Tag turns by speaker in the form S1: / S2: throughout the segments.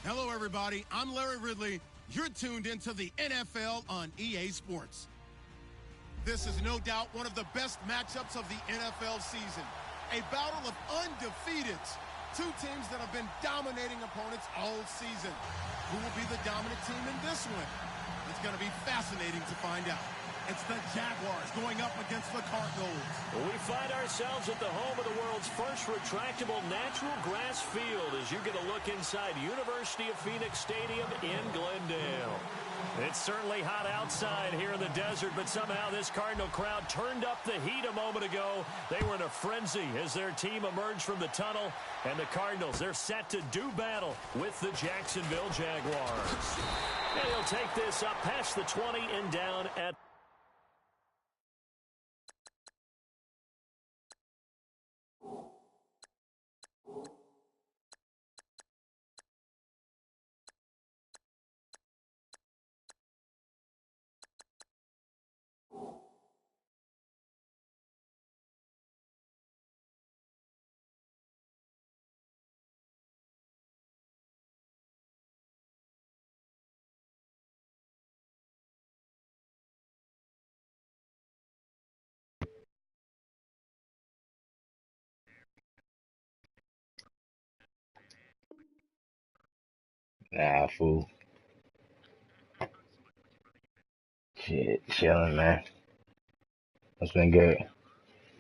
S1: Hello, everybody. I'm Larry Ridley. You're tuned into the NFL on EA Sports. This is no doubt one of the best matchups of the NFL season. A battle of undefeateds. Two teams that have been dominating opponents all season. Who will be the dominant team in this one? It's going to be fascinating to find out. It's the Jaguars going up against the Cardinals.
S2: Well, we find ourselves at the home of the world's first retractable natural grass field as you get a look inside University of Phoenix Stadium in Glendale. It's certainly hot outside here in the desert, but somehow this Cardinal crowd turned up the heat a moment ago. They were in a frenzy as their team emerged from the tunnel, and the Cardinals, they're set to do battle with the Jacksonville Jaguars. And he'll take this up past the 20 and down at
S3: Nah, fool. Shit, chilling, man. It's been good.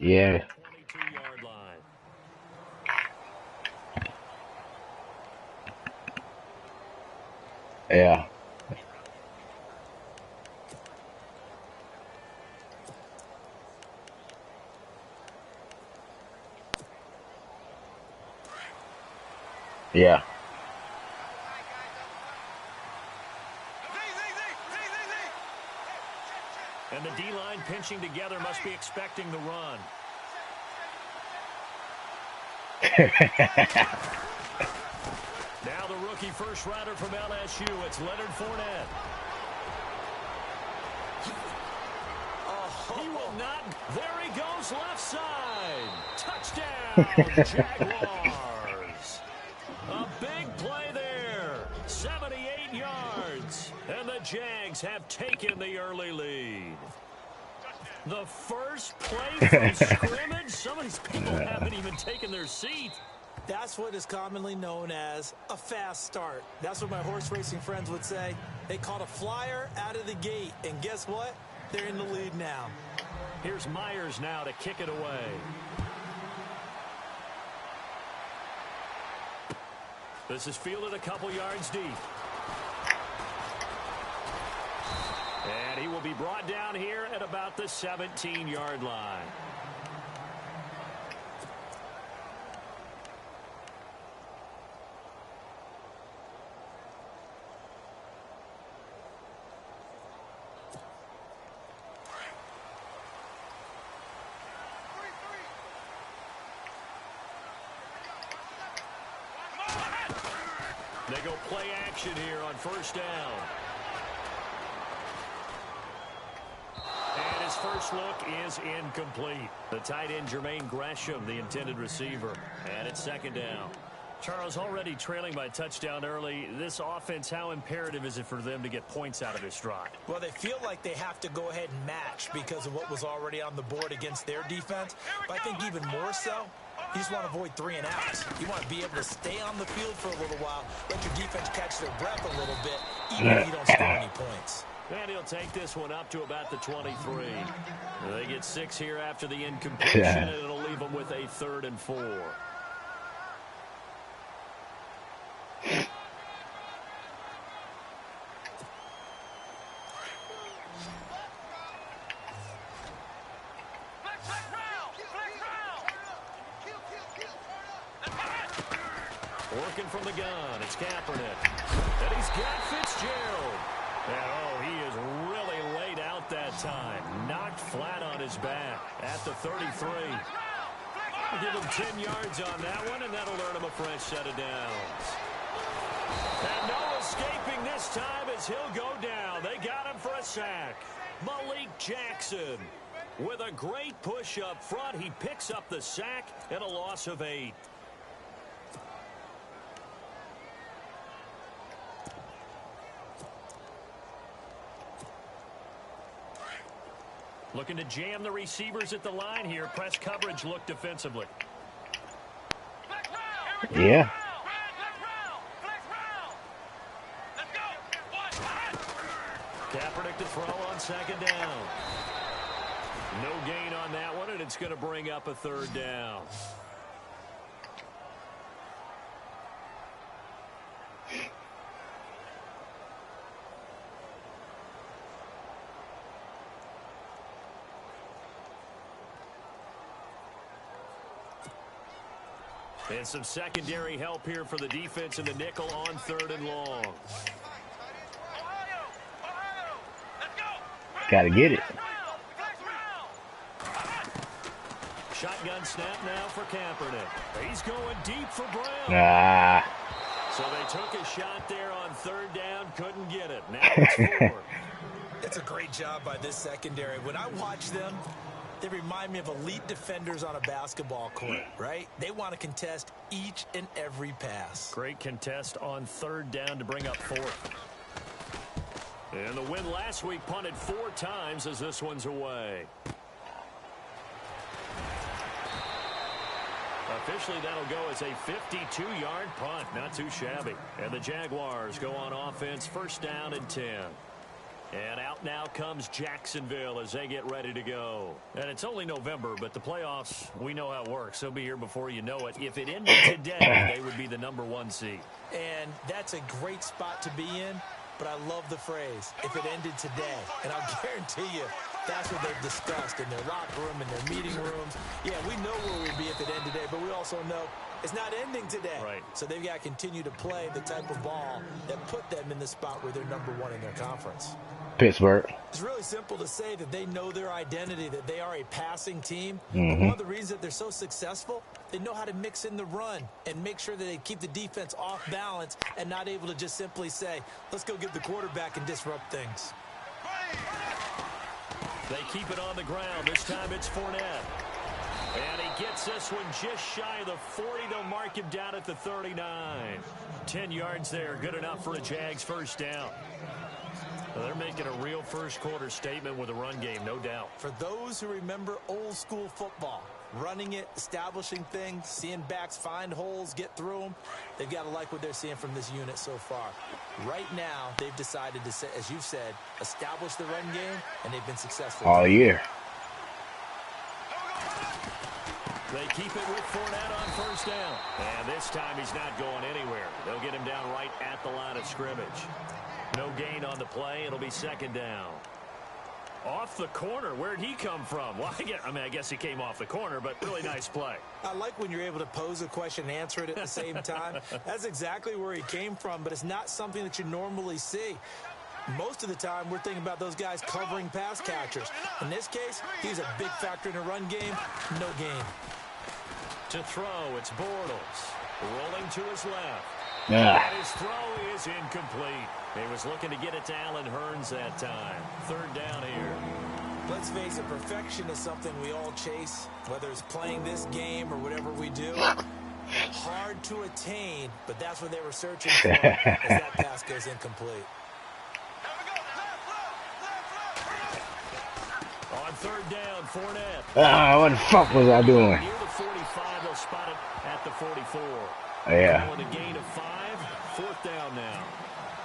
S3: Yeah.
S2: 22-yard line.
S3: Yeah. Yeah.
S2: And the D-line pinching together must be expecting the run. Now the rookie first rounder from LSU, it's Leonard Fournette. He will not. There he goes, left side. Touchdown, Jaguars. A big play there. 78 yards. And the Jags have taken the early lead. The first play from scrimmage. Some of these people haven't even taken their seat.
S4: That's what is commonly known as a fast start. That's what my horse racing friends would say. They caught a flyer out of the gate. And guess what? They're in the lead now.
S2: Here's Myers now to kick it away. This is fielded a couple yards deep. And he will be brought down here at about the 17-yard line. They go play action here on first down. And his first look is incomplete. The tight end, Jermaine Gresham, the intended receiver. And it's second down. Charles, already trailing by touchdown early. This offense, how imperative is it for them to get points out of this drive?
S4: Well, they feel like they have to go ahead and match because of what was already on the board against their defense. But I think even more so, you just want to avoid 3 and outs. You want to be able to stay on the field for a little while, let your defense catch their breath a little bit, even if you don't score any points.
S2: And he'll take this one up to about the 23. They get 6 here after the incompletion, and it'll leave them with a 3rd and 4. Working from the gun, it's Kaepernick. And he's got Fitzgerald. And, oh, he is really laid out that time. Knocked flat on his back at the 33. Give him 10 yards on that one, and that'll earn him a fresh set of downs. And no escaping this time as he'll go down. They got him for a sack. Malik Jackson with a great push up front. He picks up the sack and a loss of 8. Looking to jam the receivers at the line here. Press coverage look defensively.
S3: Yeah.
S2: Kaepernick to throw on 2nd down. No gain on that one, and it's going to bring up a 3rd down. And some secondary help here for the defense in the nickel on 3rd and long.
S3: Gotta get it.
S2: Shotgun snap now for Kaepernick. He's going deep for Brown.
S3: Ah.
S2: So they took a shot there on 3rd down, couldn't get it. Now it's 4th.
S4: It's a great job by this secondary. When I watch them, they remind me of elite defenders on a basketball court, right? They want to contest each and every pass.
S2: Great contest on 3rd down to bring up 4th. And the win last week punted 4 times as this one's away. Officially, that'll go as a 52-yard punt. Not too shabby. And the Jaguars go on offense, 1st down and 10. And out now comes Jacksonville as they get ready to go. And it's only November, but the playoffs, we know how it works. They'll be here before you know it. If it ended today, they would be the #1 seed.
S4: And that's a great spot to be in, but I love the phrase, if it ended today. And I'll guarantee you, that's what they've discussed in their locker room, in their meeting rooms. Yeah, we know where we'd be if it ended today, but we also know it's not ending today.
S2: Right.
S4: So they've got to continue to play the type of ball that put them in the spot where they're #1 in their conference.
S3: Pittsburgh.
S4: It's really simple to say that they know their identity, that they are a passing team.
S3: Mm-hmm.
S4: One of the reasons that they're so successful, they know how to mix in the run and make sure that they keep the defense off balance and not able to just simply say, let's go get the quarterback and disrupt things.
S2: They keep it on the ground. This time it's Fournette. And he gets this one just shy of the 40. They'll mark him down at the 39. 10 yards there. Good enough for a Jags 1st down. Well, they're making a real first-quarter statement with a run game, no doubt.
S4: For those who remember old-school football, running it, establishing things, seeing backs find holes, get through them, they've got to like what they're seeing from this unit so far. Right now, they've decided to, as you've said, establish the run game, and they've been successful.
S3: All year.
S2: They keep it with Fournette on 1st down. And this time he's not going anywhere. They'll get him down right at the line of scrimmage. No gain on the play. It'll be 2nd down. Off the corner. Where'd he come from? Well, I guess he came off the corner, but really nice play.
S4: I like when you're able to pose a question and answer it at the same time. That's exactly where he came from, but it's not something that you normally see. Most of the time, we're thinking about those guys covering pass catchers. In this case, he's a big factor in a run game. No gain.
S2: To throw, it's Bortles. Rolling to his left.
S3: Yeah.
S2: And his throw is incomplete. He was looking to get it to Allen Hurns that time. 3rd down here.
S4: Let's face it, perfection is something we all chase, whether it's playing this game or whatever we do. Hard to attain, but that's what they were searching for as that pass goes incomplete.
S2: On 3rd down, Fournette.
S3: Ah, what the fuck was I doing?
S2: Near the 45, they'll spot it at the 44.
S3: Yeah.
S2: With a gain of 5, 4th down now.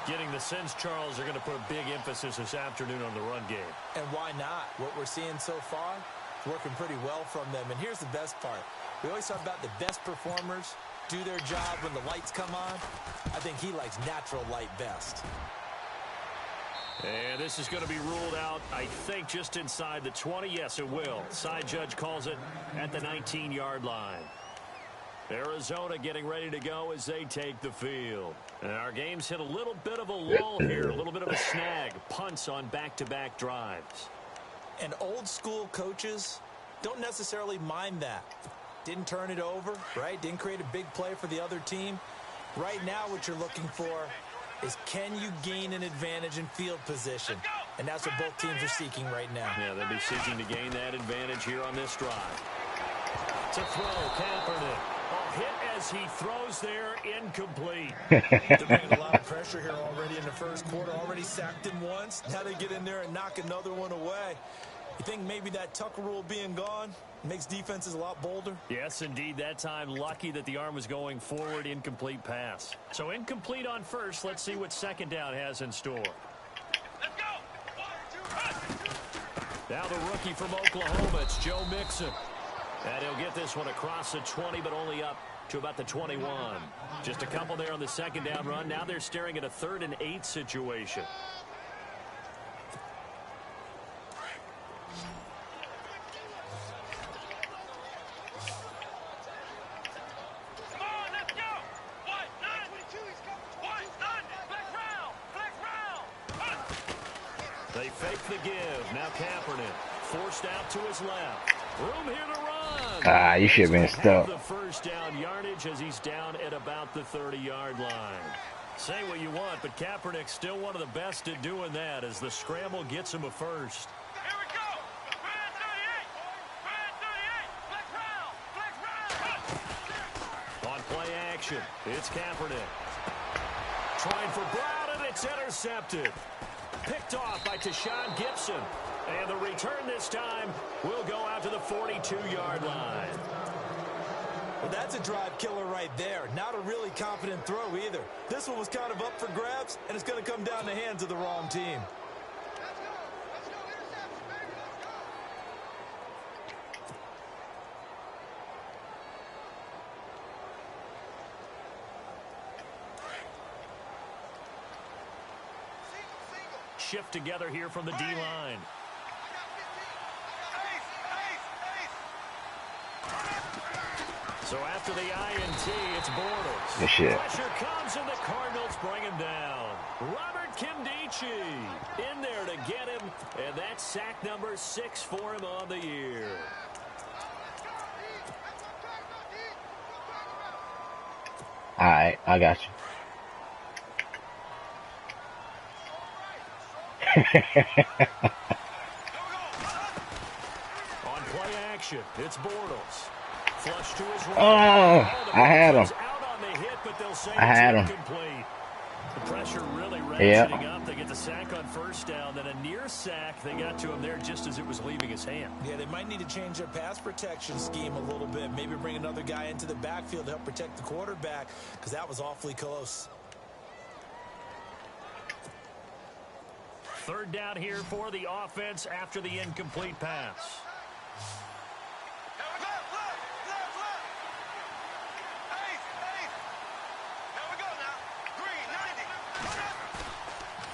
S2: Getting the sense, Charles, are going to put a big emphasis this afternoon on the run game.
S4: And why not? What we're seeing so far is working pretty well from them. And here's the best part. We always talk about the best performers do their job when the lights come on. I think he likes natural light best.
S2: And this is going to be ruled out, I think, just inside the 20. Yes, it will. Side judge calls it at the 19-yard line. Arizona getting ready to go as they take the field. And our game's hit a little bit of a lull here, a little bit of a snag. Punts on back-to-back drives.
S4: And old-school coaches don't necessarily mind that. Didn't turn it over, right? Didn't create a big play for the other team. Right now what you're looking for is can you gain an advantage in field position? And that's what both teams are seeking right now.
S2: Yeah, they'll be seeking to gain that advantage here on this drive. To throw, Kaepernick. Oh, hit as he throws there, incomplete.
S4: They're bringing a lot of pressure here already in the first quarter. Already sacked him once. Now they get in there and knock another one away. You think maybe that Tucker rule being gone makes defenses a lot bolder?
S2: Yes, indeed. That time, lucky that the arm was going forward. Incomplete pass. So incomplete on first. Let's see what second down has in store.
S5: Let's go.
S2: Now the rookie from Oklahoma, it's Joe Mixon. And he'll get this one across the 20, but only up to about the 21. Just a couple there on the second down run. Now they're staring at a 3rd and 8 situation.
S5: Come on, let's go. What? None. What? None. Flex round.
S2: They fake the give. Now Kaepernick forced out to his left. Room here to run.
S3: Ah, you should have been stuck.
S2: The first down yardage as he's down at about the 30-yard line. Say what you want, but Kaepernick's still one of the best at doing that as the scramble gets him a first.
S5: Here we go. Brand 38. Flex round.
S2: On play action, it's Kaepernick. Trying for Brown, and it's intercepted. Picked off by Tashawn Gibson. And the return this time will go out to the 42-yard line.
S4: Well, that's a drive killer right there. Not a really confident throw either. This one was kind of up for grabs, and it's going to come down the hands of the wrong team.
S2: Shift together here from the D-line. So after the INT, it's Bortles.
S3: Good shit.
S2: Pressure comes, and the Cardinals bring him down. Robert Kimdichie in there to get him, and that's sack number 6 for him on the year.
S3: All right, I got you.
S2: On play action, it's Bortles. Flush to his right.
S3: Oh, I had him.
S2: Out on the hit, but they'll say
S3: I had him.
S2: incomplete. The pressure really ratcheting up. They get the sack on first down, then a near sack. They got to him there just as it was leaving his hand.
S4: Yeah, they might need to change their pass protection scheme a little bit. Maybe bring another guy into the backfield to help protect the quarterback, because that was awfully close.
S2: Third down here for the offense after the incomplete pass.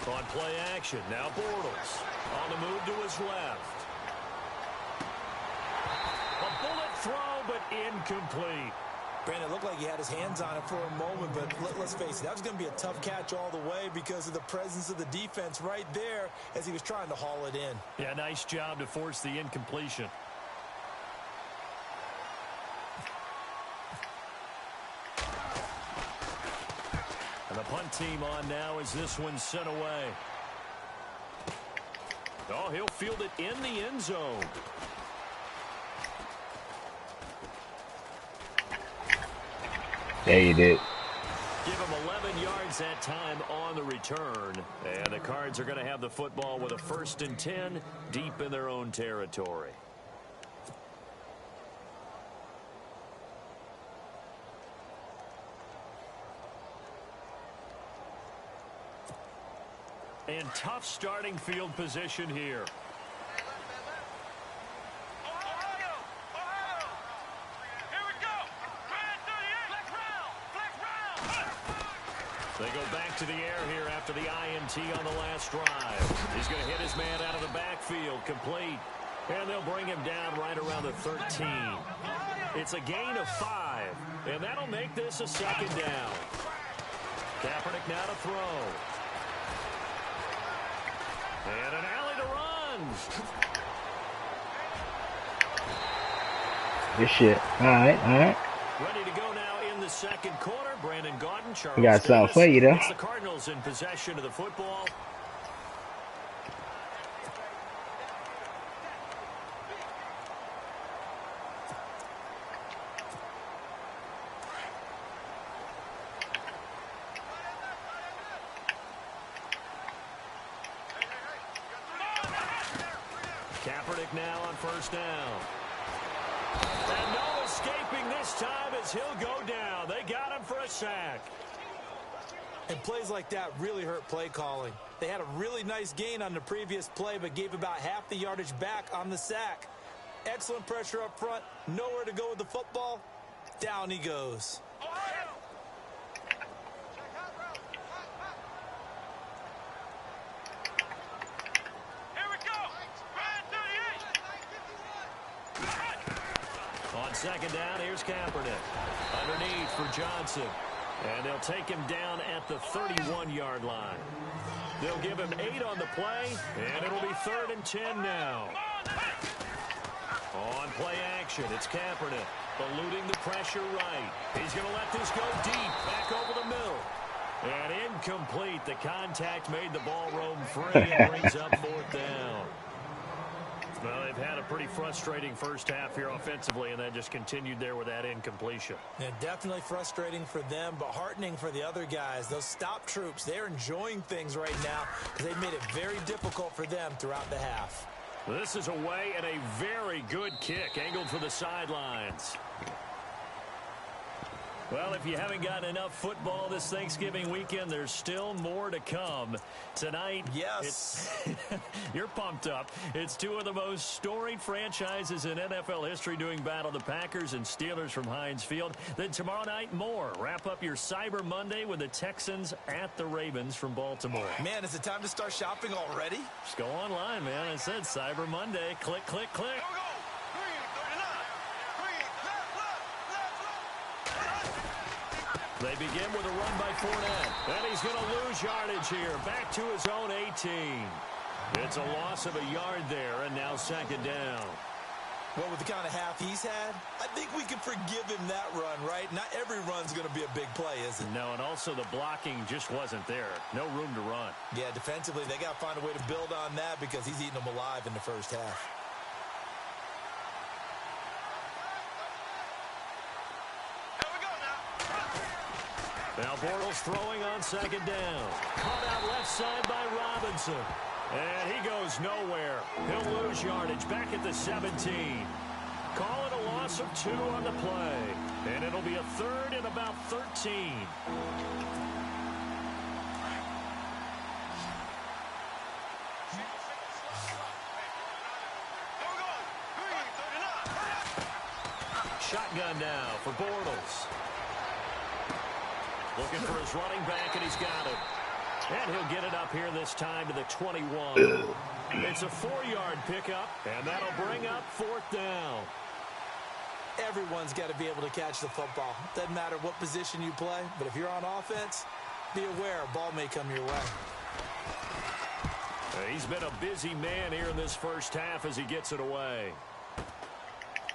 S2: On play action, now Bortles on the move to his left. A bullet throw, but incomplete.
S4: Brandon, it looked like he had his hands on it for a moment, but let's face it, that was going to be a tough catch all the way because of the presence of the defense right there as he was trying to haul it in.
S2: Yeah, nice job to force the incompletion. And the punt team on now as this one's sent away. Oh, he'll field it in the end zone.
S3: Yeah, you did.
S2: Give him 11 yards that time on the return. And the Cards are going to have the football with a 1st and 10 deep in their own territory. And tough starting field position here. They go back to the air here after the INT on the last drive. He's going to hit his man out of the backfield, complete. And they'll bring him down right around the 13. It's a gain of 5, and that'll make this a 2nd down. Kaepernick now to throw. And an alley to run.
S3: Good shit. All right, all right.
S2: Ready to go now in the the second quarter. Brandon Gaudin, Charles
S3: We got something
S2: Davis.
S3: for you, though.
S2: It's the Cardinals in possession of the football. Kaepernick now on first down. And no escaping this time as he'll go down. They got him for a sack.
S4: And plays like that really hurt play calling. They had a really nice gain on the previous play, but gave about half the yardage back on the sack. Excellent pressure up front. Nowhere to go with the football. Down he goes.
S5: Here we go. Ryan 38.
S2: On second down, here's Kaepernick. Underneath for Johnson. And they'll take him down at the 31-yard line. They'll give him 8 on the play, and it'll be 3rd and 10 now. On play action, it's Kaepernick. Eluding the pressure right. He's going to let this go deep, back over the middle. And incomplete. The contact made the ball roam free and brings up 4th down. Well, they've had a pretty frustrating first half here offensively, and that just continued there with that incompletion.
S4: Yeah, definitely frustrating for them, but heartening for the other guys. Those stop troops, they're enjoying things right now because they've made it very difficult for them throughout the half.
S2: This is away and a very good kick, angled for the sidelines. Well, if you haven't gotten enough football this Thanksgiving weekend, there's still more to come. Tonight,
S4: yes,
S2: you're pumped up. It's two of the most storied franchises in NFL history doing battle, the Packers and Steelers from Heinz Field. Then tomorrow night, more. Wrap up your Cyber Monday with the Texans at the Ravens from Baltimore.
S4: Man, is it time to start shopping already?
S2: Just go online, man. I said Cyber Monday. Click, click, click.
S5: Here we go. 3, 39. 3, left.
S2: They begin with a run by Fournette. And he's going to lose yardage here. Back to his own 18. It's a loss of a yard there, and now second down.
S4: Well, with the kind of half he's had, I think we can forgive him that run, right? Not every run's going to be a big play, is it?
S2: No, and also the blocking just wasn't there. No room to run.
S4: Yeah, defensively, they got to find a way to build on that because he's eating them alive in the first half.
S5: Here we go now.
S2: Now Bortles throwing on second down. Caught out left side by Robinson. And he goes nowhere. He'll lose yardage back at the 17. Call it a loss of 2 on the play. And it'll be a 3rd and about 13. Shotgun now for Bortles. Looking for his running back, and he's got him. And he'll get it up here this time to the 21. It's a 4-yard pickup, and that'll bring up 4th down.
S4: Everyone's got to be able to catch the football. Doesn't matter what position you play, but if you're on offense, be aware a ball may come your way.
S2: He's been a busy man here in this first half as he gets it away.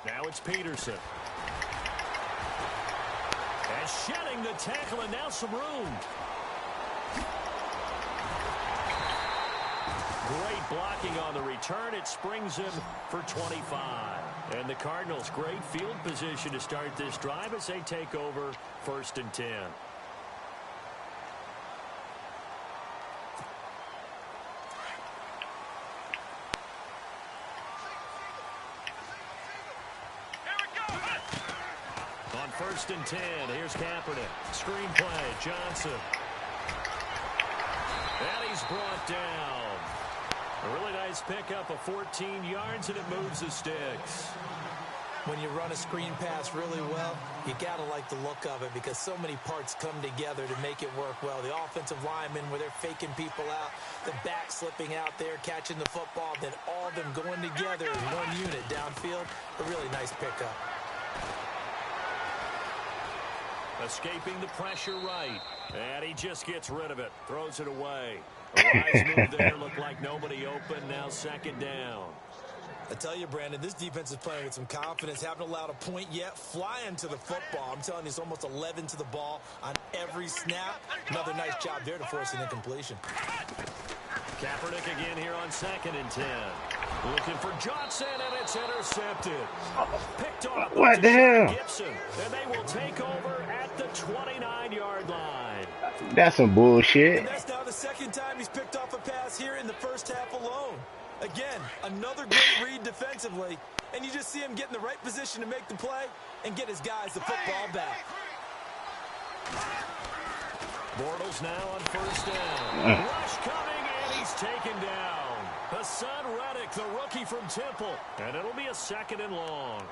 S2: Now it's Peterson. And shedding the tackle, and now some room. Great blocking on the return. It springs him for 25. And the Cardinals, great field position to start this drive as they take over 1st and 10. On 1st and 10, here's Kaepernick. Screen play, Johnson. And he's brought down. A really nice pickup of 14 yards, and it moves the sticks.
S4: When you run a screen pass really well, you got to like the look of it because so many parts come together to make it work well. The offensive linemen where they're faking people out, the back slipping out there, catching the football, then all of them going together as one unit downfield. A really nice pickup.
S2: Escaping the pressure right. And he just gets rid of it. Throws it away. A wise move there. Looked like nobody open. Now second down.
S4: I tell you, Brandon, this defense is playing with some confidence. Haven't allowed a point yet. Flying to the football. I'm telling you, it's almost 11 to the ball on every snap. Another nice job there to force an incompletion.
S2: Kaepernick again here on 2nd and 10. Looking for Johnson, and it's intercepted. Picked off
S3: What the hell?
S2: Gibson, and they will take over at the 29-yard line.
S3: That's some bullshit.
S4: And that's now the second time he's picked off a pass here in the first half alone. Again, another great read defensively, and you just see him get in the right position to make the play and get his guys the football back.
S2: Bortles now on 1st down. Rush coming, and he's taken down. Hassan Reddick, the rookie from Temple, and it'll be a 2nd and long.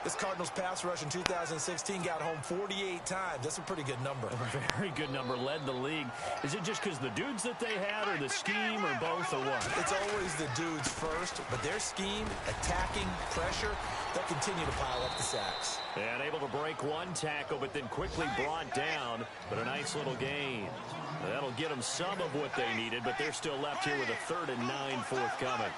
S4: This Cardinals pass rush in 2016 got home 48 times. That's a pretty good number.
S2: A very good number, led the league. Is it just because the dudes that they had, or the scheme, or both, or what?
S4: It's always the dudes first, but their scheme, attacking, pressure, they'll continue to pile up the sacks.
S2: And able to break one tackle, but then quickly brought down, but a nice little gain. That'll get them some of what they needed, but they're still left here with a 3rd and 9 forthcoming.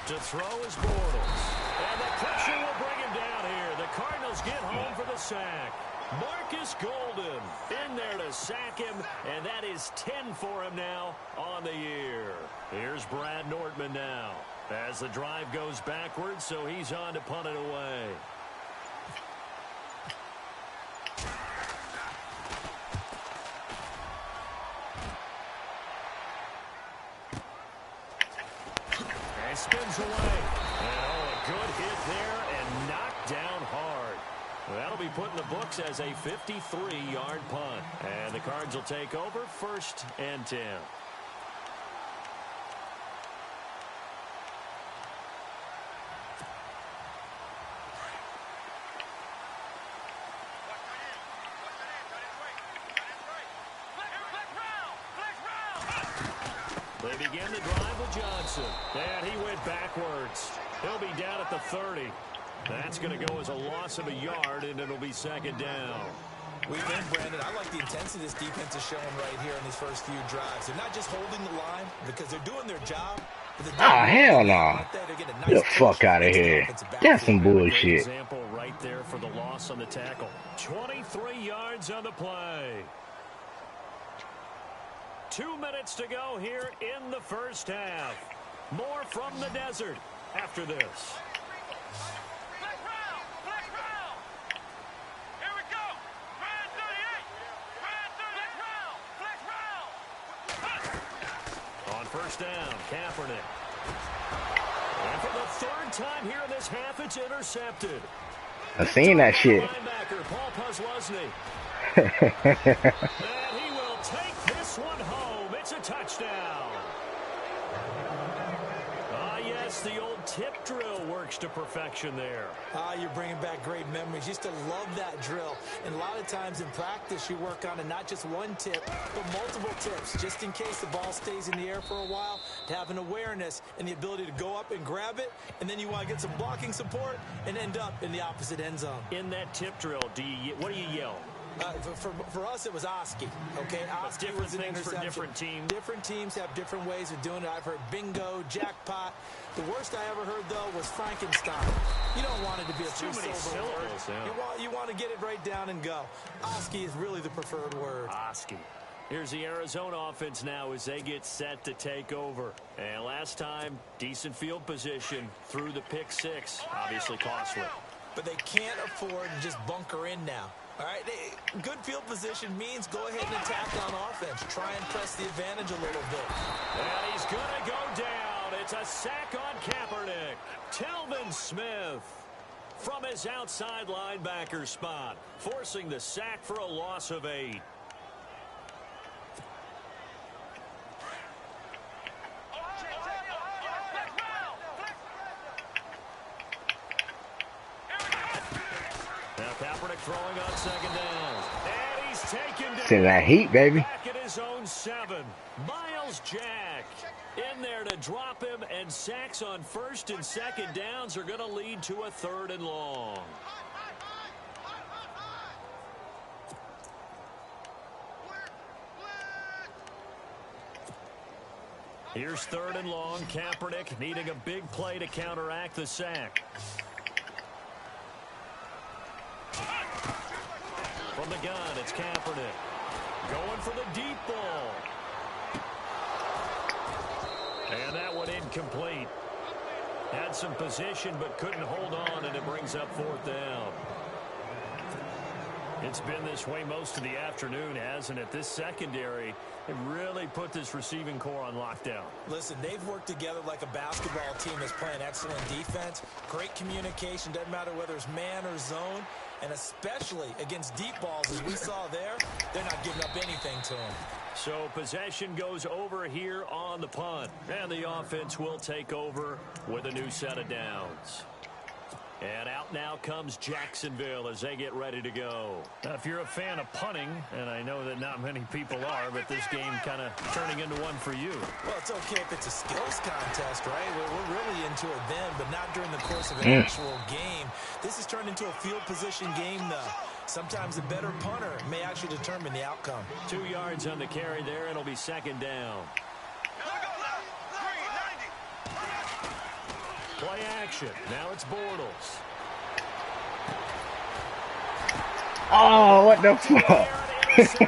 S2: To throw is Bortles. And the pressure will bring him down here. The Cardinals get home for the sack. Marcus Golden in there to sack him, and that is 10 for him now on the year. Here's Brad Nortman now as the drive goes backwards, so he's on to punt it away. And spins away. And a good hit there and knocked down hard. That'll be put in the books as a 53-yard punt. And the Cards will take over 1st and 10. They begin the drive with Johnson. And he went backwards. He'll be down at the 30. That's going to go as a loss of a yard, and it'll be 2nd down.
S4: We think, Brandon, I like the intensity this defense is showing right here in these first few drives. They're not just holding the line because they're doing their job.
S3: Oh, hell no. Get the fuck out of here. That's some bullshit.
S2: Example right there for the loss on the tackle. 23 yards on the play. 2 minutes to go here in the first half. More from the desert after this. On 1st down, Kaepernick. And for the 3rd time here in this half, it's intercepted.
S3: I seen that shit.
S2: Linebacker Paul Posluszny. And he will take this one home. It's a touchdown. Yes, the old tip drill works to perfection there.
S4: You're bringing back great memories. Used to love that drill. And a lot of times in practice, you work on it, not just one tip, but multiple tips, just in case the ball stays in the air for a while, to have an awareness and the ability to go up and grab it, and then you want to get some blocking support and end up in the opposite end zone.
S2: In that tip drill, what do you yell?
S4: For us, it was Oski. Okay, Oski
S2: different
S4: was an
S2: things
S4: interception.
S2: for different teams.
S4: Different teams have different ways of doing it. I've heard bingo, jackpot. The worst I ever heard, though, was Frankenstein. You don't want it to be a three-syllable word. Yeah. You want to get it right down and go. Oski is really the preferred word.
S2: Oski. Here's the Arizona offense now as they get set to take over. And last time, decent field position through the pick 6. Obviously costly.
S4: But they can't afford to just bunker in now. All right, good field position means go ahead and attack on offense. Try and press the advantage a little bit.
S2: And he's going to go down. It's a sack on Kaepernick. Telvin Smith from his outside linebacker spot, forcing the sack for a loss of 8. Kaepernick throwing on 2nd down. And he's taken down.
S3: See that heat, baby.
S2: Back at his own 7. Miles Jack in there to drop him, and sacks on 1st and 2nd downs are going to lead to a 3rd and long. Here's 3rd and long. Kaepernick needing a big play to counteract the sack. From the gun, it's Kaepernick. Going for the deep ball. And that one incomplete. Had some position but couldn't hold on, and it brings up 4th down. It's been this way most of the afternoon, hasn't it? This secondary, it really put this receiving core on lockdown.
S4: Listen, they've worked together like a basketball team that's playing excellent defense. Great communication, doesn't matter whether it's man or zone. And especially against deep balls, as we saw there, they're not giving up anything to them.
S2: So possession goes over here on the punt. And the offense will take over with a new set of downs. And out now comes Jacksonville as they get ready to go. Now, if you're a fan of punting, and I know that not many people are, but this game kind of turning into one for you.
S4: Well, it's okay if it's a skills contest, right? We're really into it then, but not during the course of an actual game. This has turned into a field position game, though. Sometimes a better punter may actually determine the outcome.
S2: 2 yards on the carry there, and it'll be 2nd down. Play action. Now it's Bortles.
S3: Oh, what the fuck?
S2: It's the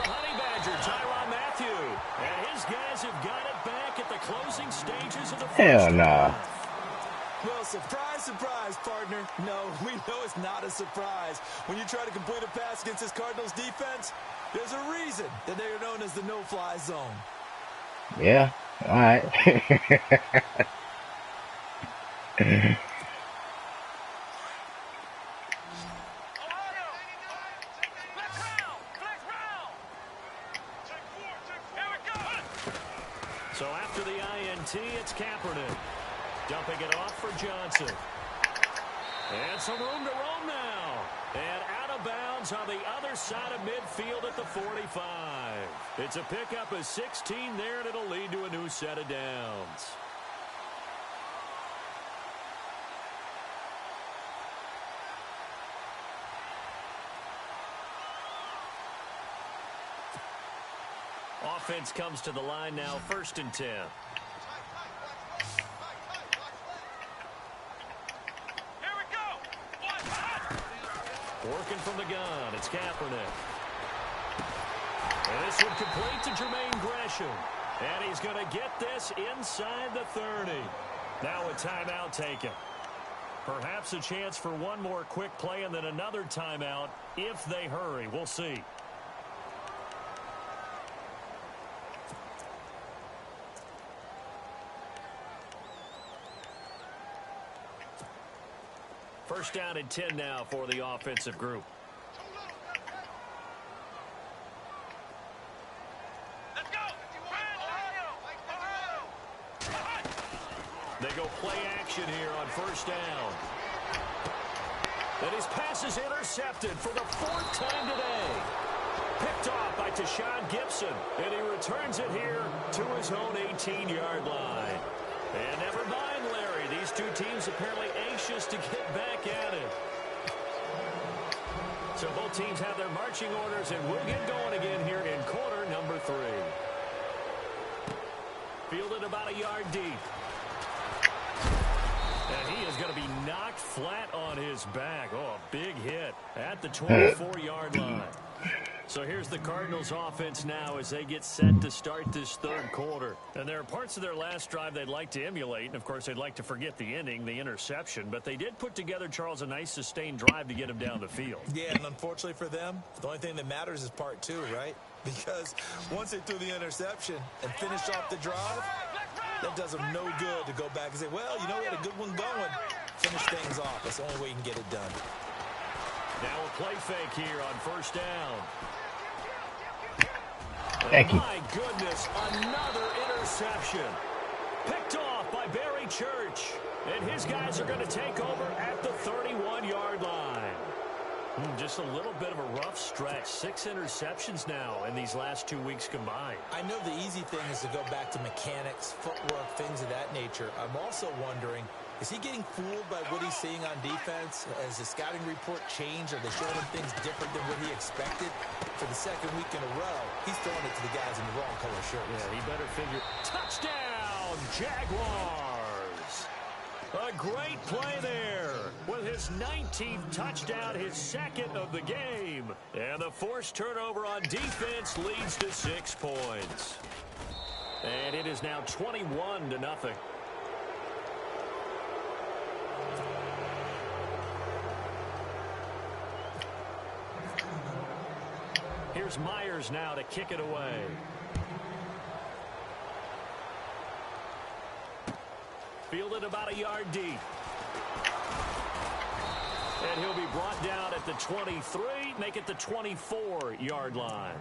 S2: Honey Badger, Tyrann Mathieu. And his guys have got it back at the closing stages of the first
S3: Hell nah.
S2: half.
S4: Well, surprise, surprise, partner. No, we know it's not a surprise. When you try to complete a pass against this Cardinals defense, there's a reason that they are known as the no-fly zone.
S3: Yeah, all right.
S2: So after the INT, it's Kaepernick. Dumping it off for Johnson. And some room to roam now. And out of bounds on the other side of midfield at the 45. It's a pickup of 16 there, and it'll lead to a new set of downs. Offense comes to the line now, 1st and 10. Working from the gun, it's Kaepernick. And this one complete to Jermaine Gresham. And he's going to get this inside the 30. Now a timeout taken. Perhaps a chance for one more quick play and then another timeout if they hurry. We'll see. First down and 10 now for the offensive group.
S5: Let's go.
S2: They go play action here on 1st down. And his pass is intercepted for the 4th time today. Picked off by Tashawn Gibson. And he returns it here to his own 18-yard line. And never mind, Larry. These two teams apparently anxious to get back at it. So both teams have their marching orders, and we'll get going again here in quarter number 3. Fielded about a yard deep. And he is going to be knocked flat on his back. Oh, a big hit at the 24-yard line. So here's the Cardinals offense now as they get set to start this 3rd quarter. And there are parts of their last drive they'd like to emulate. And, of course, they'd like to forget the ending, the interception. But they did put together, Charles, a nice sustained drive to get him down the field.
S4: Yeah, and unfortunately for them, the only thing that matters is part 2, right? Because once they threw the interception and finished off the drive, that does them no good to go back and say, well, you know, we had a good one going. Finish things off. That's the only way you can get it done.
S2: Now a play fake here on 1st down.
S3: Thank you.
S2: My goodness, another interception. Picked off by Barry Church. And his guys are going to take over at the 31-yard line. Just a little bit of a rough stretch. 6 interceptions now in these last 2 weeks combined.
S4: I know the easy thing is to go back to mechanics, footwork, things of that nature. I'm also wondering, Is he getting fooled by what he's seeing on defense? Has the scouting report changed? Are they showing him things different than what he expected? For the second week in a row, he's throwing it to the guys in the wrong color shirts.
S2: Yeah, he better figure. Touchdown, Jaguars! A great play there with his 19th touchdown, his second of the game. And the forced turnover on defense leads to 6 points. And it is now 21-0. Here's Myers now to kick it away. Fielded about a yard deep. And he'll be brought down at the 23, make it the 24-yard line.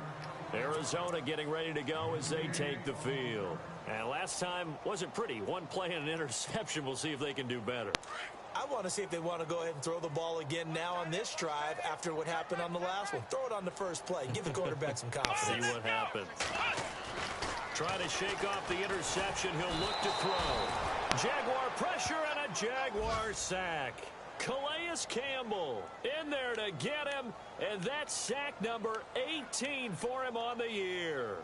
S2: Arizona getting ready to go as they take the field. And last time wasn't pretty. One play and an interception. We'll see if they can do better.
S4: I want to see if they want to go ahead and throw the ball again now on this drive after what happened on the last one. Throw it on the first play. Give the quarterback some confidence.
S2: See what happens. Trying to shake off the interception. He'll look to throw. Jaguar pressure and a Jaguar sack. Calais Campbell in there to get him, and that's sack number 18 for him on the year.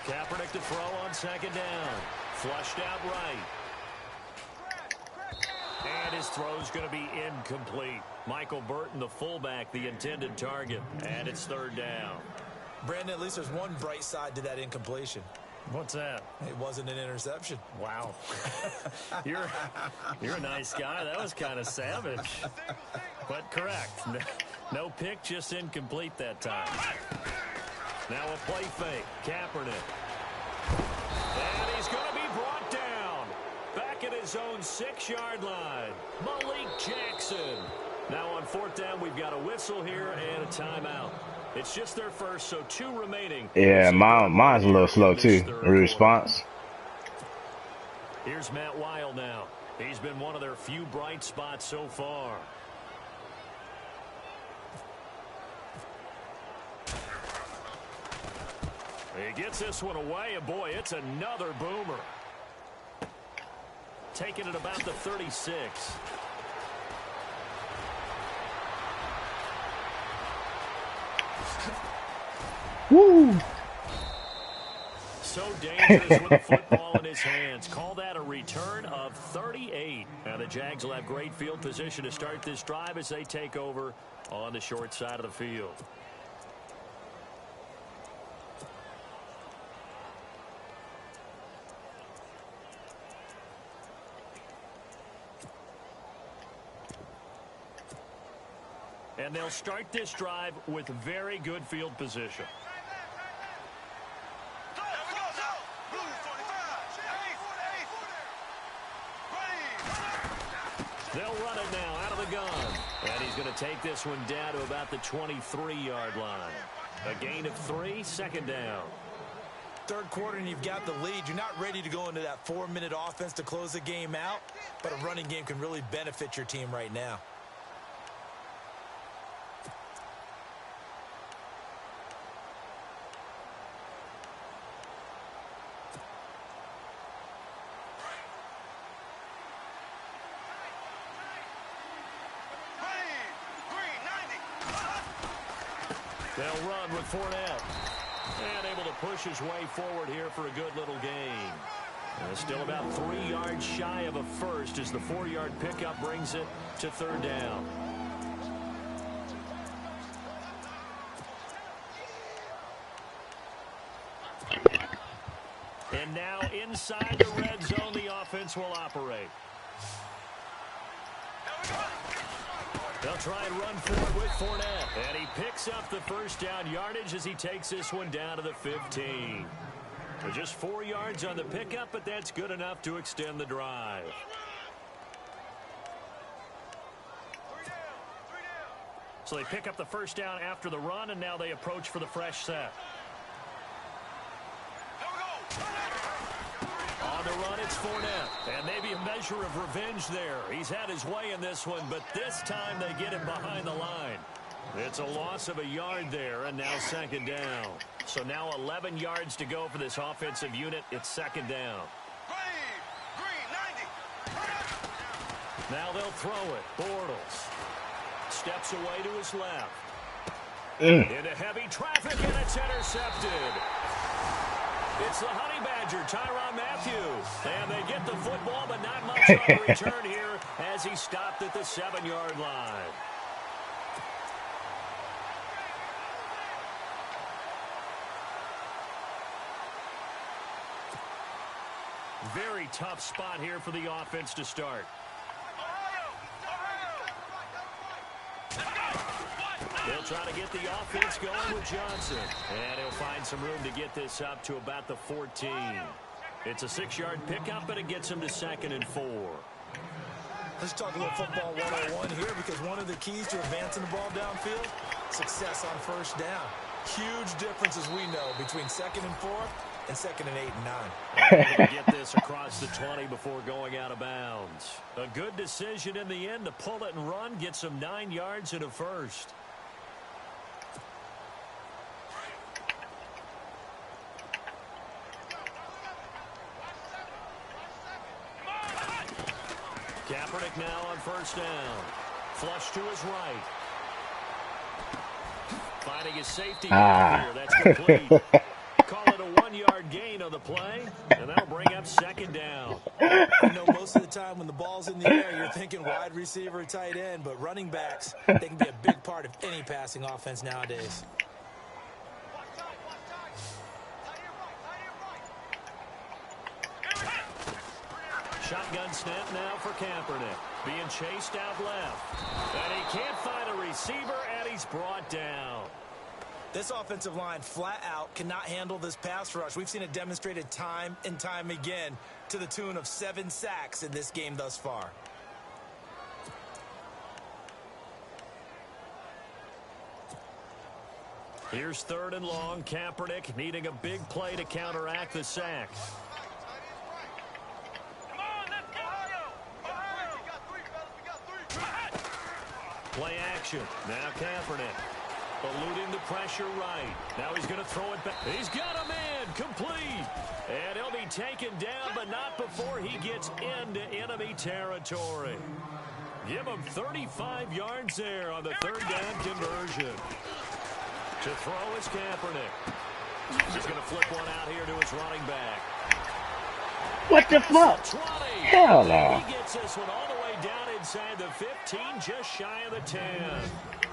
S2: Kaepernick to throw on second down. Flushed out right. And his throw's going to be incomplete. Michael Burton, the fullback, the intended target. And it's third down.
S4: Brandon, at least there's one bright side to that incompletion.
S2: What's that?
S4: It wasn't an interception.
S2: Wow. You're a nice guy. That was kind of savage. But correct. No pick, just incomplete that time. Now a play fake. Kaepernick. And he's going to be brought down. Back at his own 6-yard line. Malik Jackson. Now on fourth down, we've got a whistle here and a timeout. It's just their first, so 2 remaining.
S3: Yeah, mine's a little slow too. Response.
S2: Here's Matt Weil now. He's been one of their few bright spots so far. He gets this one away, and boy, it's another boomer. Taking it about the 36.
S3: Woo!
S2: So dangerous with the football in his hands. Call that a return of 38. And the Jags will have great field position to start this drive as they take over on the short side of the field. And they'll start this drive with very good field position. They'll run it now out of the gun. And he's going to take this one down to about the 23-yard line. A gain of 3, second down.
S4: Third quarter and you've got the lead. You're not ready to go into that 4-minute offense to close the game out, but a running game can really benefit your team right now.
S2: They'll run with Fournette. And able to push his way forward here for a good little gain. Still about 3 yards shy of a first as the 4-yard pickup brings it to third down. And now inside the red zone, the offense will operate. They'll try and run forward with Fournette. And he picks up the first down yardage as he takes this one down to the 15. Just 4 yards on the pickup, but that's good enough to extend the drive. So they pick up the first down after the run, and now they approach for the fresh set. On the run, it's it's Fournette. And maybe a measure of revenge there. He's had his way in this one, but this time they get him behind the line. It's a loss of a yard there, and now second down. So now 11 yards to go for this offensive unit. It's second down.
S5: Green, 90.
S2: Now they'll throw it. Bortles steps away to his left. Into heavy traffic, and it's intercepted. It's the Honey Badger, Tyrann Mathieu. And they get the football, but not much on the return here as he stopped at the 7-yard line. Very tough spot here for the offense to start. They'll try to get the offense going with Johnson. And he'll find some room to get this up to about the 14. It's a 6-yard pickup, but it gets him to 2nd and 4.
S4: Let's talk a little football 101 here, because one of the keys to advancing the ball downfield, success on first down. Huge difference, as we know, between 2nd and 4 and 2nd and 8 and 9.
S2: Get this across the 20 before going out of bounds. A good decision in the end to pull it and run, gets him 9 yards and a first. Kaepernick now on first down. Flush to his right. Finding his safety here. That's complete. Call it a 1-yard gain on the play, and that'll bring up second down.
S4: You know, most of the time when the ball's in the air, you're thinking wide receiver, tight end, but running backs, they can be a big part of any passing offense nowadays.
S2: Shotgun snap now for Kaepernick. Being chased out left. And he can't find a receiver, and he's brought down.
S4: This offensive line flat out cannot handle this pass rush. We've seen it demonstrated time and time again to the tune of 7 sacks in this game thus far.
S2: Here's 3rd and long. Kaepernick needing a big play to counteract the sack. Play action. Now Kaepernick eluding the pressure right. Now he's going to throw it back. He's got a man complete. And he'll be taken down, but not before he gets into enemy territory. Give him 35 yards there on the 3rd down conversion. To throw is Kaepernick. He's going to flip one out here to his running back.
S3: What the fuck?
S2: 20.
S3: Hell no.
S2: He gets this one all the way down inside the 15, just shy of the 10.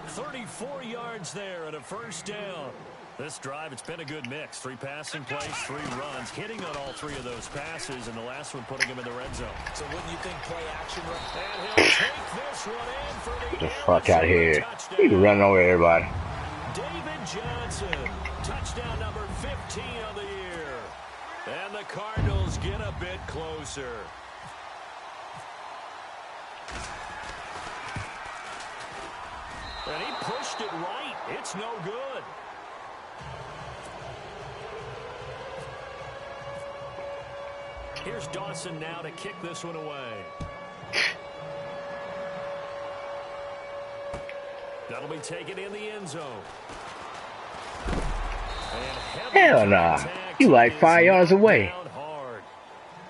S2: 34 yards there and a first down. This drive, it's been a good mix. 3 passing plays, 3 runs, hitting on all 3 of those passes, and the last one putting him in the red zone.
S4: So wouldn't you think play action?
S2: And he'll take this one in for the
S3: Get the fuck out of here. You can run over everybody.
S2: David Johnson, touchdown number 15 of the year. And the Cardinals get a bit closer. And he pushed it right. It's no good. Here's Dawson now to kick this one away. That'll be taken in the end zone.
S3: Hell nah. You like 5 yards away.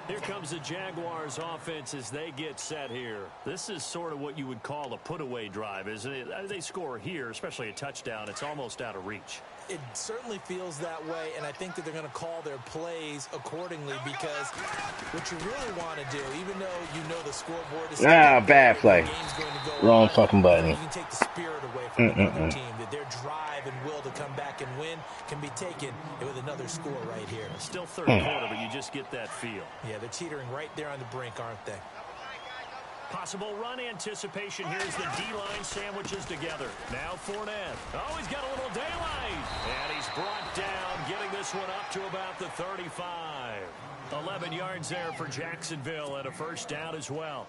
S2: Here comes the Jaguars offense as they get set here. This is sort of what you would call a put-away drive, isn't it? They score here, especially a touchdown. It's almost out of reach.
S4: It certainly feels that way, and I think that they're going to call their plays accordingly, because what you really want to do, even though you know the scoreboard is
S3: bad play. Wrong fucking button.
S4: You can take the spirit away from another team, that their drive and will to come back and win can be taken with another score right here.
S2: Still third quarter, but you just get that feel.
S4: Yeah, they're teetering right there on the brink, aren't they?
S2: Possible run anticipation here as the D-line sandwiches together. Now Fournette. Oh, he's got a little daylight. And he's brought down, getting this one up to about the 35. 11 yards there for Jacksonville and a first down as well.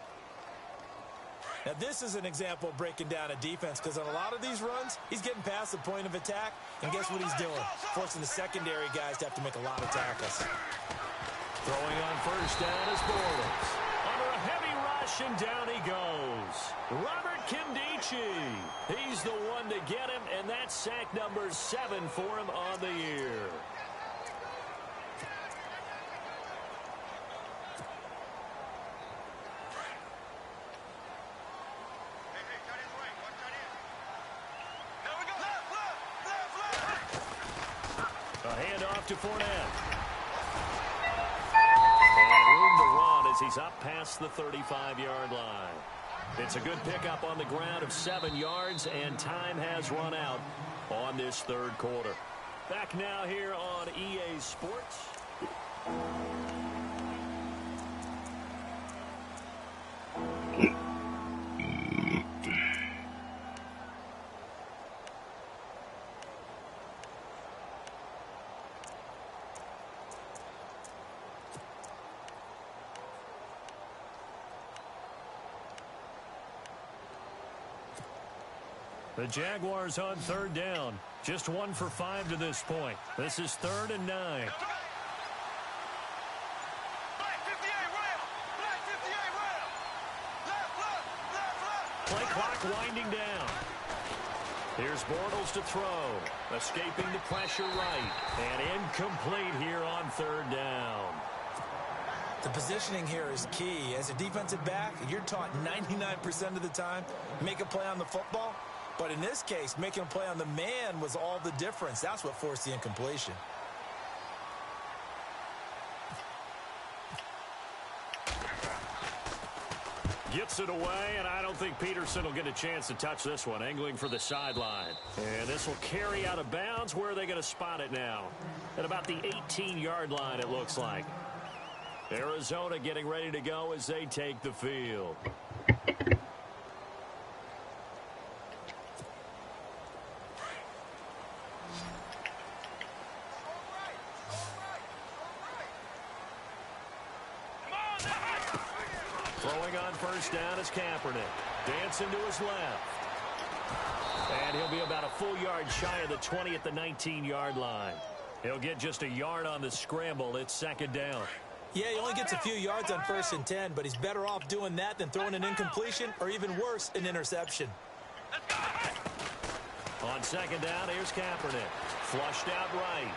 S4: Now, this is an example of breaking down a defense, because on a lot of these runs, he's getting past the point of attack, and guess what he's doing? Forcing the secondary guys to have to make a lot of tackles.
S2: Throwing on first down is Bortles. Under a heavy rush, and down he goes. Robert Kindici. He's the one to get him, and that's sack number 7 for him on the year. A handoff to Fournette. And room to run as he's up past the 35-yard line. It's a good pickup on the ground of 7 yards, and time has run out on this third quarter. Back now here on EA Sports. The Jaguars on third down. Just 1 for 5 to this point. This is 3rd and 9. Play clock winding down. Here's Bortles to throw. Escaping the pressure right. And incomplete here on 3rd down.
S4: The positioning here is key. As a defensive back, you're taught 99% of the time, make a play on the football. But in this case, making a play on the man was all the difference. That's what forced the incompletion.
S2: Gets it away, and I don't think Peterson will get a chance to touch this one. Angling for the sideline. And this will carry out of bounds. Where are they going to spot it now? At about the 18-yard line, it looks like. Arizona getting ready to go as they take the field. Throwing on first down is Kaepernick. Dancing to his left. And he'll be about a full yard shy of the 20 at the 19-yard line. He'll get just a yard on the scramble. It's 2nd down.
S4: Yeah, he only gets a few yards on 1st and 10, but he's better off doing that than throwing an incompletion or even worse, an interception.
S2: On 2nd down, here's Kaepernick. Flushed out right.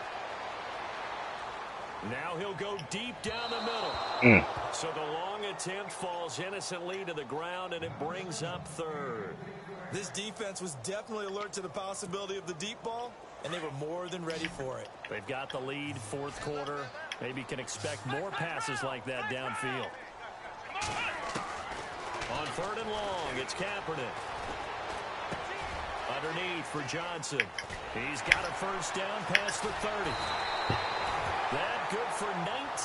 S2: Now he'll go deep down the middle. So the long attempt falls innocently to the ground, and it brings up 3rd.
S4: This defense was definitely alert to the possibility of the deep ball, and they were more than ready for it.
S2: They've got the lead, 4th quarter. Maybe can expect more passes like that downfield. On 3rd and long, it's Kaepernick. Underneath for Johnson. He's got a first down past the 30. That good for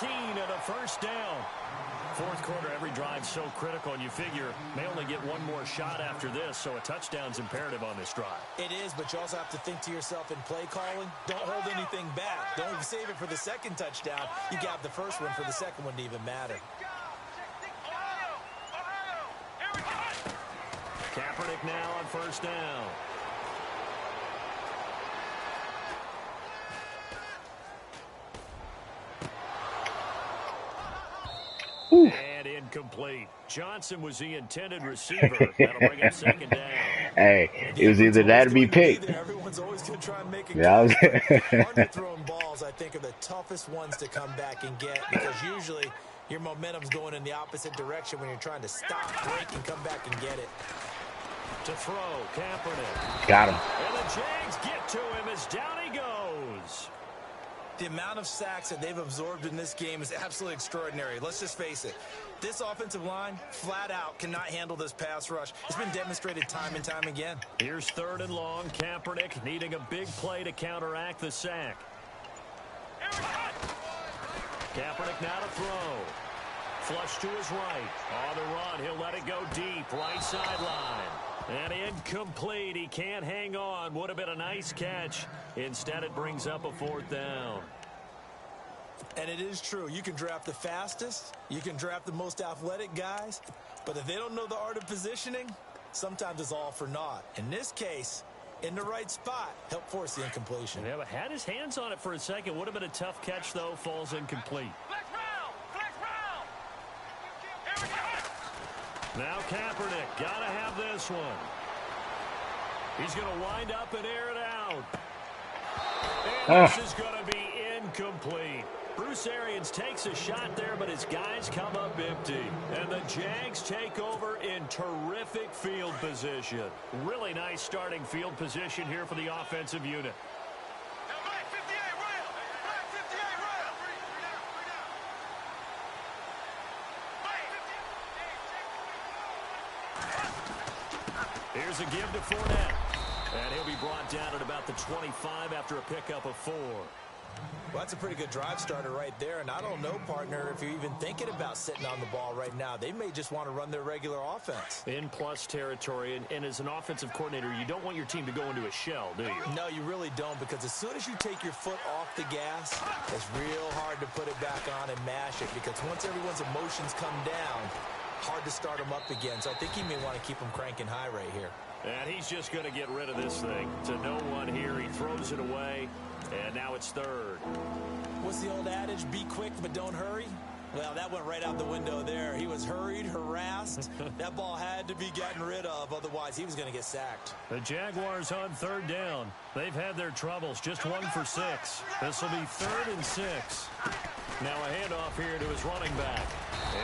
S2: 19 and a first down. 4th quarter, every drive so critical, and you figure may only get one more shot after this, so a touchdown's imperative on this drive.
S4: It is, but you also have to think to yourself in play calling, don't hold anything back. Don't save it for the 2nd touchdown. You got the 1st one for the 2nd one to even matter.
S2: Kaepernick now on first down. And incomplete. Johnson was the intended receiver. That'll bring up 2nd down.
S3: Hey, it was either that or be picked.
S4: Everyone's always going to try and make it.
S3: Yeah,
S4: Underthrown balls, I think, are the toughest ones to come back and get because usually your momentum's going in the opposite direction when you're trying to stop, break, and come back and get it.
S2: To throw, Kaepernick.
S3: Got him.
S2: And the Jags get to him as down he goes.
S4: The amount of sacks that they've absorbed in this game is absolutely extraordinary. Let's just face it. This offensive line, flat out, cannot handle this pass rush. It's been demonstrated time and time again.
S2: Here's 3rd and long. Kaepernick needing a big play to counteract the sack. Kaepernick now to throw. Flush to his right. On the run, he'll let it go deep. Right sideline. And incomplete. He can't hang on. Would have been a nice catch. Instead, it brings up a 4th down.
S4: And it is true. You can draft the fastest. You can draft the most athletic guys. But if they don't know the art of positioning, sometimes it's all for naught. In this case, in the right spot, help force the incompletion.
S2: Yeah, but had his hands on it for a second. Would have been a tough catch, though. Falls incomplete. Now Kaepernick, got to have this one. He's going to wind up and air it out. And this is going to be incomplete. Bruce Arians takes a shot there, but his guys come up empty. And the Jags take over in terrific field position. Really nice starting field position here for the offensive unit. Here's a give to Fournette. And he'll be brought down at about the 25 after a pickup of 4.
S4: Well, that's a pretty good drive starter right there. And I don't know, partner, if you're even thinking about sitting on the ball right now. They may just want to run their regular offense.
S2: In plus territory. And as an offensive coordinator, you don't want your team to go into a shell, do you?
S4: No, you really don't, because as soon as you take your foot off the gas, it's real hard to put it back on and mash it, because once everyone's emotions come down, hard to start them up again. So I think he may want to keep them cranking high right here.
S2: And he's just going to get rid of this thing. To no one here. He throws it away. And now it's third.
S4: What's the old adage? Be quick, but don't hurry? Well, that went right out the window there. He was hurried, harassed. That ball had to be gotten rid of. Otherwise, he was going to get sacked.
S2: The Jaguars on third down. They've had their troubles. Just 1 for 6. This will be 3rd and 6. Now a handoff here to his running back.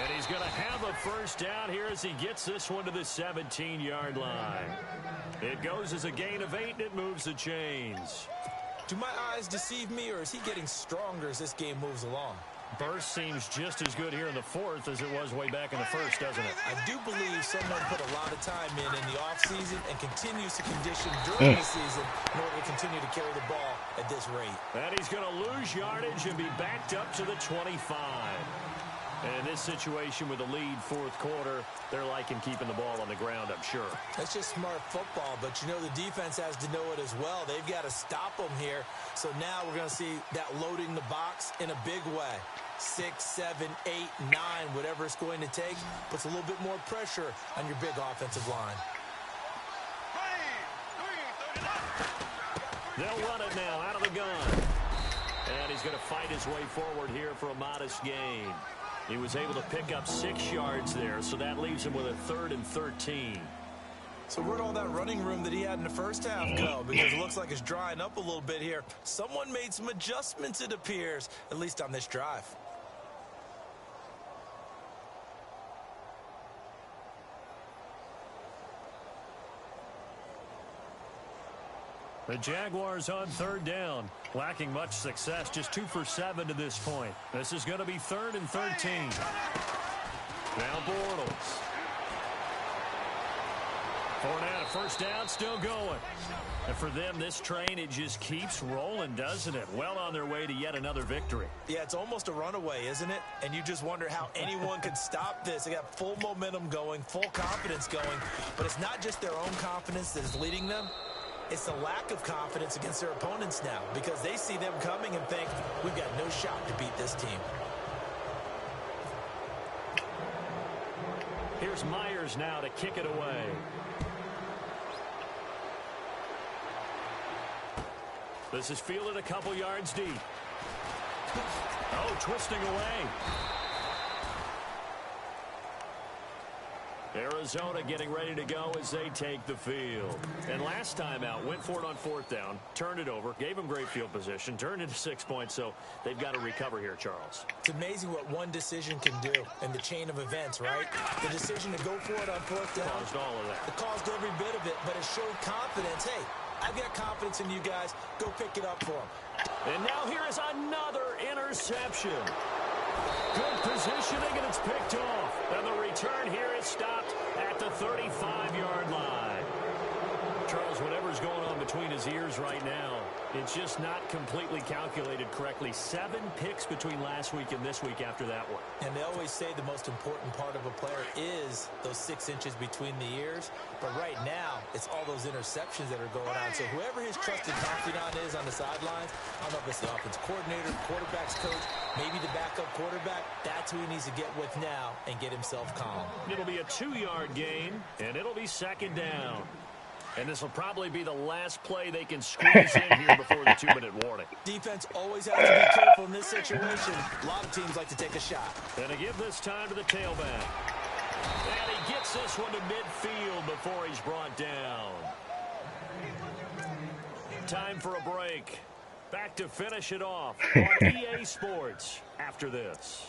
S2: And he's going to have a first down here as he gets this one to the 17-yard line. It goes as a gain of 8, and it moves the chains.
S4: Do my eyes deceive me, or is he getting stronger as this game moves along?
S2: Burst seems just as good here in the 4th as it was way back in the 1st, doesn't it?
S4: I do believe someone put a lot of time in the offseason and continues to condition during the season in order to continue to carry the ball at this rate.
S2: And he's going to lose yardage and be backed up to the 25. And in this situation with a lead 4th quarter, they're liking keeping the ball on the ground, I'm sure.
S4: That's just smart football, but you know the defense has to know it as well. They've got to stop them here. So now we're going to see that loading the box in a big way. 6, 7, 8, 9, whatever it's going to take, puts a little bit more pressure on your big offensive line.
S2: They'll run it now out of the gun. And he's going to fight his way forward here for a modest gain. He was able to pick up 6 yards there, so that leaves him with a 3rd and 13.
S4: So where'd all that running room that he had in the first half go? Because it looks like it's drying up a little bit here. Someone made some adjustments, it appears, at least on this drive.
S2: The Jaguars on third down, lacking much success, just 2 for 7 to this point. This is going to be 3rd and 13. Now Bortles. Fournette, a first down, still going. And for them, this train, it just keeps rolling, doesn't it? Well on their way to yet another victory.
S4: Yeah, it's almost a runaway, isn't it? And you just wonder how anyone could stop this. They got full momentum going, full confidence going. But it's not just their own confidence that is leading them. It's the lack of confidence against their opponents now, because they see them coming and think, we've got no shot to beat this team.
S2: Here's Myers now to kick it away. This is fielded a couple yards deep. Oh, twisting away. Arizona getting ready to go as they take the field. And last time out, went for it on 4th down, turned it over, gave them great field position, turned into 6 points, so they've got to recover here, Charles.
S4: It's amazing what one decision can do in the chain of events, right? The decision to go for it on 4th down.
S2: Caused all of that.
S4: It caused every bit of it, but it showed confidence. Hey, I've got confidence in you guys. Go pick it up for them.
S2: And now here is another interception. Good positioning, and it's picked off. And the return here is stopped at the 35-yard line. Charles, whatever's going on between his ears right now, it's just not completely calculated correctly. 7 picks between last week and this week after that one.
S4: And they always say the most important part of a player is those 6 inches between the ears. But right now, it's all those interceptions that are going on. So whoever his trusted confidant is on the sidelines, I don't know if it's the offense coordinator, quarterback's coach, maybe the backup quarterback, that's who he needs to get with now and get himself calm.
S2: It'll be a 2-yard gain, and it'll be 2nd down. And this will probably be the last play they can squeeze in here before the 2-minute warning.
S4: Defense always has to be careful in this situation. A lot of teams like to take a shot.
S2: And to give this time to the tailback. And he gets this one to midfield before he's brought down. Time for a break. Back to finish it off on EA Sports after this.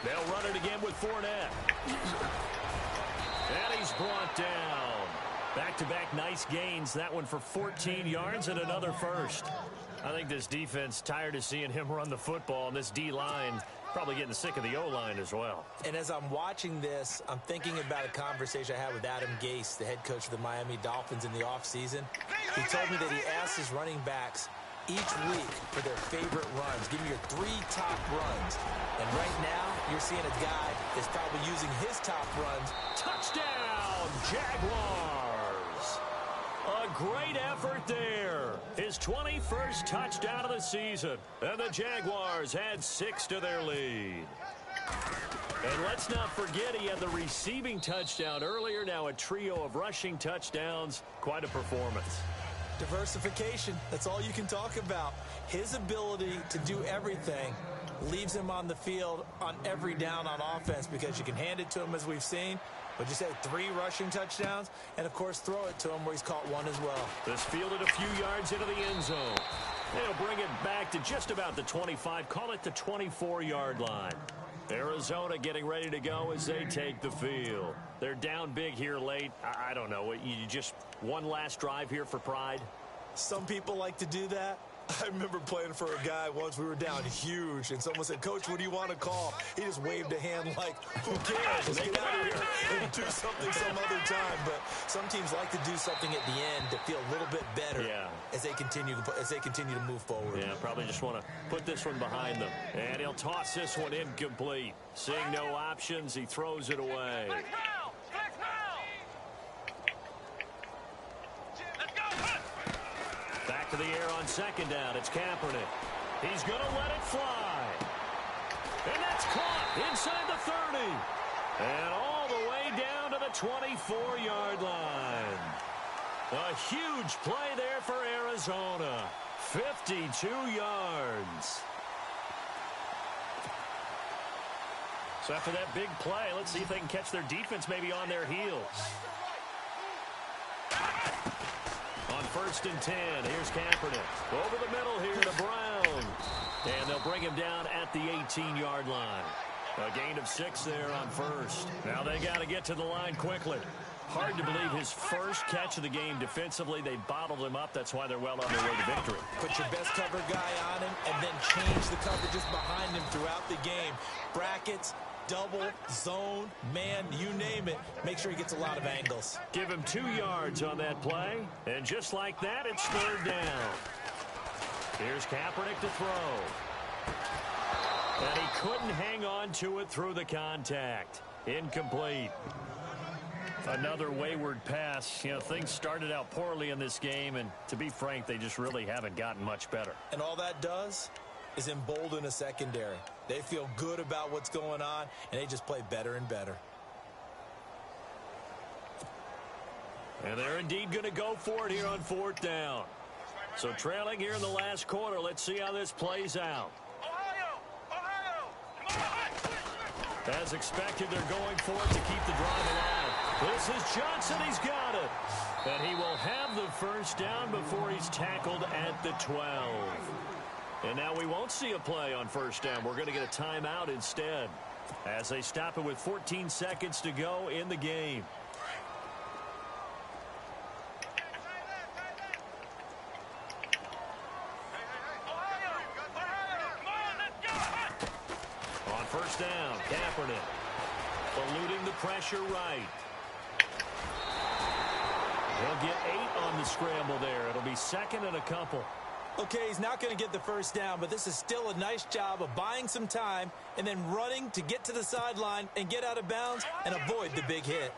S2: They'll run it again with Fournette. And he's brought down. Back-to-back nice gains. That one for 14 yards and another first. I think this defense tired of seeing him run the football, and this D-line probably getting sick of the O-line as well.
S4: And as I'm watching this, I'm thinking about a conversation I had with Adam Gase, the head coach of the Miami Dolphins in the offseason. He told me that he asked his running backs each week for their favorite runs. Give me your 3 top runs. And right now, you're seeing a guy that's probably using his top runs.
S2: Touchdown, Jaguars! A great effort there. His 21st touchdown of the season. And the Jaguars add 6 to their lead. And let's not forget he had the receiving touchdown earlier. Now a trio of rushing touchdowns. Quite a performance.
S4: Diversification. That's all you can talk about. His ability to do everything leaves him on the field on every down on offense because you can hand it to him as we've seen. But you say 3 rushing touchdowns and, of course, throw it to him where he's caught 1 as well.
S2: This fielded a few yards into the end zone. They'll bring it back to just about the 25. Call it the 24-yard line. Arizona getting ready to go as they take the field. They're down big here late. I don't know. You just one last drive here for pride?
S4: Some people like to do that. I remember playing for a guy once. We were down huge, and someone said, "Coach, what do you want to call?" He just waved a hand like, "Who cares? Let's get out of here and do something some other time." But some teams like to do something at the end to feel a little bit better as they continue to move forward.
S2: Yeah, probably just want to put this one behind them. And he'll toss this one incomplete. Seeing no options, he throws it away. Back to the air on second down. It's Kaepernick. He's going to let it fly. And that's caught inside the 30. And all the way down to the 24-yard line. A huge play there for Arizona. 52 yards. So after that big play, let's see if they can catch their defense maybe on their heels. On 1st and 10, here's Kaepernick. Over the middle here to Brown. And they'll bring him down at the 18-yard line. A gain of 6 there on 1st. Now they got to get to the line quickly. Hard to believe his first catch of the game defensively. They bottled him up. That's why they're well on their way to victory.
S4: Put your best cover guy on him and then change the coverages behind him throughout the game. Brackets, double, zone, man, you name it. Make sure he gets a lot of angles.
S2: Give him 2 yards on that play. And just like that, it's 3rd down. Here's Kaepernick to throw. And he couldn't hang on to it through the contact. Incomplete. Another wayward pass. You know, things started out poorly in this game, and to be frank, they just really haven't gotten much better.
S4: And all that does is embolden a secondary. They feel good about what's going on, and they just play better and better.
S2: And they're indeed going to go for it here on 4th down. So trailing here in the last quarter. Let's see how this plays out. As expected, they're going for it to keep the drive alive. This is Johnson. He's got it. And he will have the 1st down before he's tackled at the 12. And now we won't see a play on 1st down. We're going to get a timeout instead as they stop it with 14 seconds to go in the game. On 1st down, Kaepernick eluding the pressure right. He'll get 8 on the scramble there. It'll be 2nd and a couple.
S4: Okay, he's not going to get the 1st down, but this is still a nice job of buying some time and then running to get to the sideline and get out of bounds and avoid the big hit.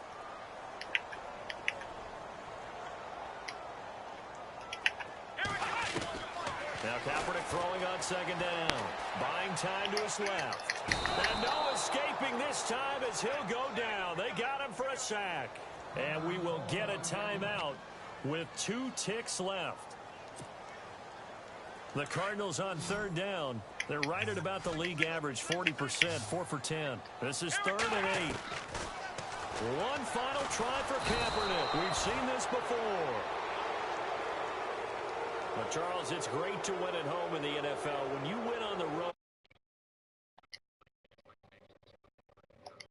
S2: Now Kaepernick throwing on second down. Buying time to his left. And no escaping this time as he'll go down. They got him for a sack. And we will get a timeout with 2 ticks left. The Cardinals on third down. They're right at about the league average, 40%, 4 for 10. This is 3rd and 8. One final try for Kaepernick. We've seen this before. But, Charles, it's great to win at home in the NFL. When you win